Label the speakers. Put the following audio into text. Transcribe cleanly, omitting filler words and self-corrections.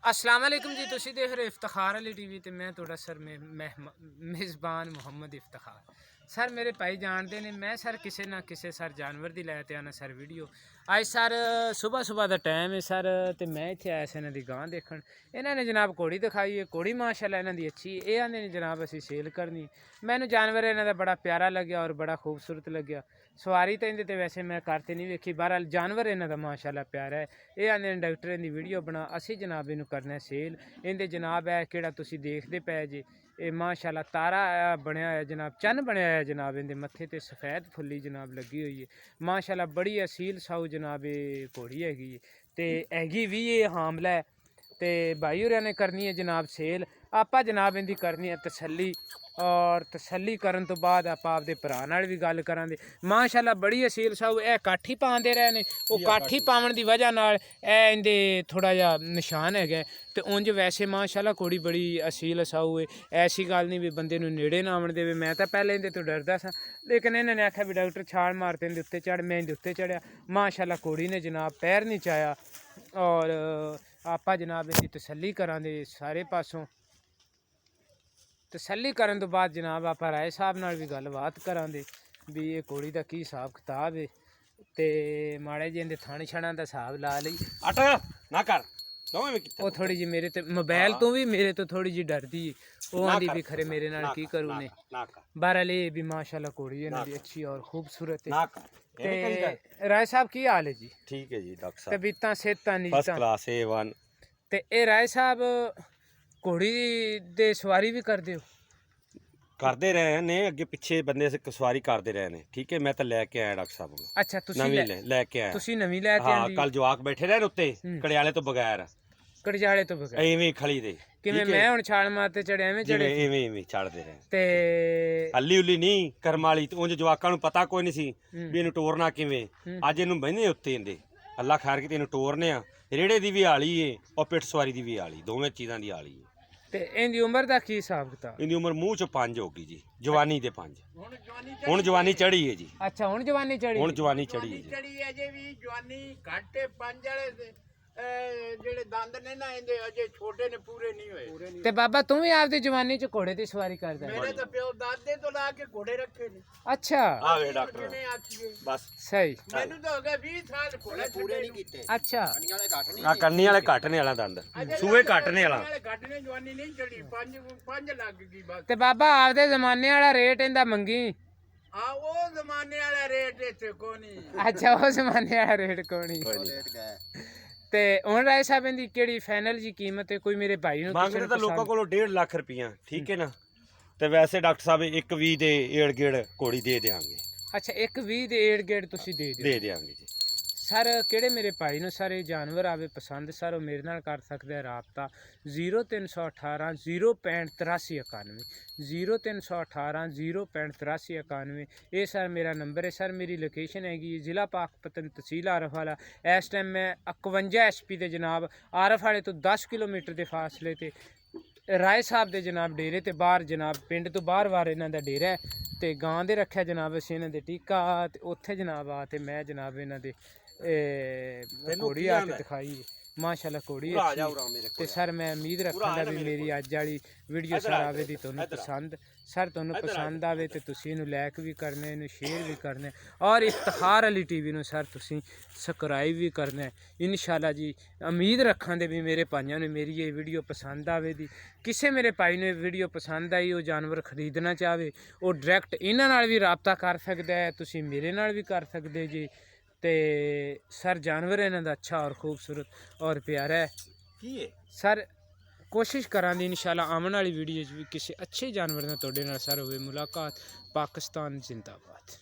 Speaker 1: अस्सलाम वालेकुम जी, तुसी देख रहे इफ्तिखार अली टीवी ते मैं थोड़ा सर मेज़बान मुहम्मद इफ्तिखार। सर मेरे भाई जानते ने मैं सर किसी ना किसी सर जानवर दी लैते आना सर वीडियो। अज सर सुबह सुबह का टाइम है सर, तो मैं इत्थे आया इन्हों की गां देखन। इन्होंने जनाब घोड़ी दिखाई है, घोड़ी माशाल्लाह इन्हों की अच्छी है। ये आंदे ने जनाब असी सेल करनी। मैनू जानवर इन्हों का बड़ा प्यारा लग्या और बड़ा खूबसूरत लग्या। सवारी तो इनते वैसे मैं करते नहीं वेखी, बहरहाल जानवर इन्हों का माशाल्लाह प्यारा है। ये आंदे ने डॉक्टर की वीडियो बना, असी जनाब इनू करना सेल। इनके जनाब है कि तुसी देखते पे जे ये माशाल्लाह तारा बनया है जनाब, चन्न बनया है जनाब। इनके मत्थे ते सफ़ैद फुल्ली जनाब लगी हुई है माशाल्लाह, बड़ी असील साऊ जनाब ये घोड़ी हैगी। तो हैगी भी ये हामला है। तो भाई होरें ने करनी है जनाब सेल। आपा जनाब इनकी करनी है तसल्ली, और तसल्ली करन तो बाद आप आपदे भरा नाल भी गल करांगे। माशाल्लाह बड़ी असील साऊ है, काठी पांदे रहे ने। वो काठी पावन की वजह नाल इंदे थोड़ा जा निशान है। तो उंज वैसे माशाल्लाह घोड़ी बड़ी असील साऊ है। ऐसी गल नहीं भी बंदे नूं नेड़े ना आवन देवे। मैं तो पहले इंदे तो डरदा सा, लेकिन इन्होंने आख्या भी डॉक्टर छाल मारते इंदे उत्ते चढ़, मैं इंदे उत्ते चढ़िया। माशाल्लाह घोड़ी ने जनाब पैर नहीं चाया। और आपा जनाब इनकी तसल्ली करांगे सारे पासों। तसल्ली करन तो बाद जनाब आप राय साहब नाल भी गलबात करांगे भी ये घोड़ी का की हिसाब किताब है। तो माड़े जी इंदे थण छणा का हिसाब ला लई।
Speaker 2: अट ना कर
Speaker 1: वो थोड़ी जी मेरे ते मोबाइल तो भी मेरे तो थोड़ी जी डरदी है। वो आंदी भी खरे मेरे नाल की करूँ ने। बहरहाल ये भी माशाल्लाह घोड़ी है इन्हां दी अच्छी और खूबसूरत है। ते राय साहब की हाल है जी?
Speaker 2: ठीक है जी डॉक्टर साहब,
Speaker 1: तबीयतां सेहतां
Speaker 2: फर्स्ट
Speaker 1: नीतां?
Speaker 2: Class A1।
Speaker 1: ते ए राय साहब घोड़ी दे सवारी भी करदे हो?
Speaker 2: करते रहे ने, अगे पिछे बंदे से सवारी करते रहे ने। ठीक है, मैं तो लैके आया डॉक्टर साहब को।
Speaker 1: अच्छा तुसी
Speaker 2: नवी लैके आया।
Speaker 1: तुसी नवी लै के
Speaker 2: हाँ,
Speaker 1: आंदी?
Speaker 2: कल जवाक बैठे रहे उत्ते कड़ियाले तो बगैर,
Speaker 1: कड़जाले तो बगैर
Speaker 2: एवें खड़ी दे।
Speaker 1: किवें मैं हुण छाल मारते चढ़े एवें चढ़े
Speaker 2: एवें एवें चढ़ते रहे
Speaker 1: ते
Speaker 2: हल्ली हुल्ली नहीं करम वाली। उंज जवाकां नूं पता कोई नहीं सी भी इनू टोरना किवें। अज इनू बहिंदे उत्ते इंदे अल्लाह खैर की इनू टोरने आ। रेड़े दी भी आली है और पिठ सवारी दी भी आली, दोवें चीज़ां दी आली है।
Speaker 1: ते इनदी उम्र दा की हिसाब किताब?
Speaker 2: इनकी उम्र मूँह च 5 होगी जी, जवानी दे 5। हुण जवानी चढ़ी है जी।
Speaker 1: अच्छा हुण जवानी चढ़ी?
Speaker 2: हुण जवानी चढ़ी है जी।
Speaker 3: चढ़ी अजे भी जवानी घट है। 5 वाले ਜਿਹੜੇ ਦੰਦ ਨੇ ਨਾ ਇਹਦੇ ਅਜੇ ਛੋਟੇ ਨੇ, ਪੂਰੇ ਨਹੀਂ ਹੋਏ।
Speaker 1: ਤੇ ਬਾਬਾ ਤੂੰ ਵੀ ਆਪਦੀ ਜਵਾਨੀ ਚ ਘੋੜੇ ਦੀ ਸਵਾਰੀ ਕਰਦਾ?
Speaker 3: ਮੇਰੇ ਤਾਂ ਪਿਓ ਦਾਦੇ ਤੋਂ ਲਾ ਕੇ ਘੋੜੇ ਰੱਖੇ ਨੇ।
Speaker 1: ਅੱਛਾ
Speaker 2: ਆ ਵੇ ਡਾਕਟਰ
Speaker 3: ਜਿਵੇਂ ਆਖੀਏ
Speaker 2: ਬਸ
Speaker 1: ਸਹੀ।
Speaker 3: ਮੈਨੂੰ ਤਾਂ ਹੋ ਗਿਆ 20 ਸਾਲ ਘੋੜੇ ਪੂਰੇ ਨਹੀਂ ਕੀਤੇ।
Speaker 1: ਅੱਛਾ
Speaker 2: ਆ ਕੰਨੀ ਵਾਲੇ ਘੱਟ ਨੇ ਵਾਲਾ ਦੰਦ, ਸੂਏ ਘੱਟ ਨੇ ਵਾਲਾ।
Speaker 3: ਘੱਟ ਨੇ, ਜਵਾਨੀ ਨਹੀਂ ਚੜੀ। 5 ਲੱਗ ਗਈ ਬਸ।
Speaker 1: ਤੇ ਬਾਬਾ ਆਪਦੇ ਜ਼ਮਾਨੇ ਵਾਲਾ ਰੇਟ ਇਹਦਾ ਮੰਗੀ।
Speaker 3: ਆ ਉਹ ਜ਼ਮਾਨੇ ਵਾਲਾ ਰੇਟ ਇੱਥੇ ਕੋਣੀ।
Speaker 1: ਅੱਛਾ ਉਹ ਜ਼ਮਾਨੇ ਵਾਲਾ ਰੇਟ ਕੋਣੀ। ਤੇ ਹੁਣ ਰਾਏ ਸਾਹਿਬ ਇਹਦੀ ਕਿਹੜੀ ਫਾਈਨਲ ਜੀ ਕੀਮਤ ਹੈ? ਕੋਈ ਮੇਰੇ ਭਾਈ ਨੂੰ
Speaker 2: ਮੰਗਦੇ ਤਾਂ ਲੋਕਾਂ ਕੋਲੋਂ 1.5 ਲੱਖ ਰੁਪਈਆ। ਠੀਕ ਹੈ ਨਾ, ਤੇ ਵੈਸੇ ਡਾਕਟਰ ਸਾਹਿਬ 1.20 ਦੇ ਏੜ ਗੇੜ ਘੋੜੀ ਦੇ ਦੇਾਂਗੇ।
Speaker 1: ਅੱਛਾ 1.20 ਦੇ ਏੜ ਗੇੜ ਤੁਸੀਂ ਦੇ ਦਿਓ?
Speaker 2: ਦੇ ਦੇਾਂਗੇ ਜੀ।
Speaker 1: ਸਰ ਕਿਹੜੇ ਮੇਰੇ ਭਾਈ ਨੂੰ ਸਰ ਇਹ ਜਾਨਵਰ ਆਵੇ ਪਸੰਦ, ਸਰ ਉਹ ਮੇਰੇ ਨਾਲ ਕਰ ਸਕਦੇ ਆ ਰਾਬਤਾ 0318 065 8391 0318 065 8391। ਇਹ ਸਰ ਮੇਰਾ ਨੰਬਰ ਹੈ। ਸਰ ਮੇਰੀ ਲੋਕੇਸ਼ਨ ਹੈਗੀ ਜ਼ਿਲ੍ਹਾ ਪਾਕਪਤਨ, ਤਹਿਸੀਲ ਆਰਫ ਵਾਲਾ। ਇਸ ਟਾਈਮ ਮੈਂ 51 HP ਦੇ ਜਨਾਬ ਆਰਫ ਵਾਲੇ ਤੋਂ 10 ਕਿਲੋਮੀਟਰ ਦੇ ਫਾਸਲੇ ਤੇ ਰਾਏ ਸਾਹਿਬ ਦੇ ਜਨਾਬ ਡੇਰੇ ਤੇ ਬਾਹਰ ਜਨਾਬ ਪਿੰਡ ਤੋਂ ਬਾਹਰ ਵਾਰ ਇਹਨਾਂ ਦਾ ਡੇਰਾ ਹੈ। ਤੇ ਗਾਂ ਦੇ ਰੱਖਿਆ ਜਨਾਬ ਅਸੀਂ ਇਹਨਾਂ ਦੇ ਟੀਕਾ। ਤੇ ਉੱਥੇ ਜਨਾਬ ਆ ਤੇ ਮੈਂ ਜਨਾਬ ਇਹਨਾਂ ਦੇ ਘੋੜੀ ਆ ਕੇ ਦਿਖਾਈ ਮਾਸ਼ਾਅੱਲਾ ਘੋੜੀ ਅੱਛੀ। ਤੇ ਸਰ ਮੈਂ ਉਮੀਦ ਰੱਖਾਂਗਾ ਵੀ ਮੇਰੀ ਅੱਜ ਵਾਲੀ ਵੀਡੀਓ ਸਰ ਆਵੇ ਦੀ ਤੁਹਾਨੂੰ ਪਸੰਦ। ਸਰ ਤੁਹਾਨੂੰ ਪਸੰਦ ਆਵੇ ਤੇ ਤੁਸੀਂ ਇਹਨੂੰ ਲਾਈਕ ਵੀ ਕਰਨਾ, ਇਹਨੂੰ ਸ਼ੇਅਰ ਵੀ ਕਰਨਾ, ਔਰ ਇਫਤਿਖਾਰ ਅਲੀ ਟੀਵੀ ਨੂੰ ਸਰ ਤੁਸੀਂ ਸਬਸਕ੍ਰਾਈਬ ਵੀ ਕਰਨਾ। ਇਨਸ਼ਾਅੱਲਾ ਜੀ ਉਮੀਦ ਰੱਖਾਂਗੇ ਵੀ ਮੇਰੇ ਭਾਈਆਂ ਨੂੰ ਮੇਰੀ ਇਹ ਵੀਡੀਓ ਪਸੰਦ ਆਵੇ ਦੀ। ਕਿਸੇ ਮੇਰੇ ਭਾਈ ਨੂੰ ਇਹ ਵੀਡੀਓ ਪਸੰਦ ਆਈ, ਉਹ ਜਾਨਵਰ ਖਰੀਦਣਾ ਚਾਹਵੇ, ਉਹ ਡਾਇਰੈਕਟ ਇਹਨਾਂ ਨਾਲ ਵੀ ਰਾਬਤਾ ਕਰ ਸਕਦਾ ਹੈ, ਤੁਸੀਂ ਮੇਰੇ ਨਾਲ ਵੀ ਕਰ ਸਕਦੇ ਜੀ। ਤੇ ਸਰ ਜਾਨਵਰ ਇਹਨਾਂ ਦਾ ਅੱਛਾ ਔਰ ਖੂਬਸੂਰਤ ਔਰ ਪਿਆਰਾ ਹੈ।
Speaker 2: ਕੀ ਹੈ
Speaker 1: ਸਰ ਕੋਸ਼ਿਸ਼ ਕਰਾਂਗੇ ਇਨਸ਼ਾਅੱਲਾ ਆਉਣ ਵਾਲੀ ਵੀਡੀਓ 'ਚ ਵੀ ਕਿਸੇ ਅੱਛੇ ਜਾਨਵਰ ਨਾਲ ਤੁਹਾਡੇ ਨਾਲ ਸਰ ਹੋਵੇ ਮੁਲਾਕਾਤ। ਪਾਕਿਸਤਾਨ ਜ਼ਿੰਦਾਬਾਦ।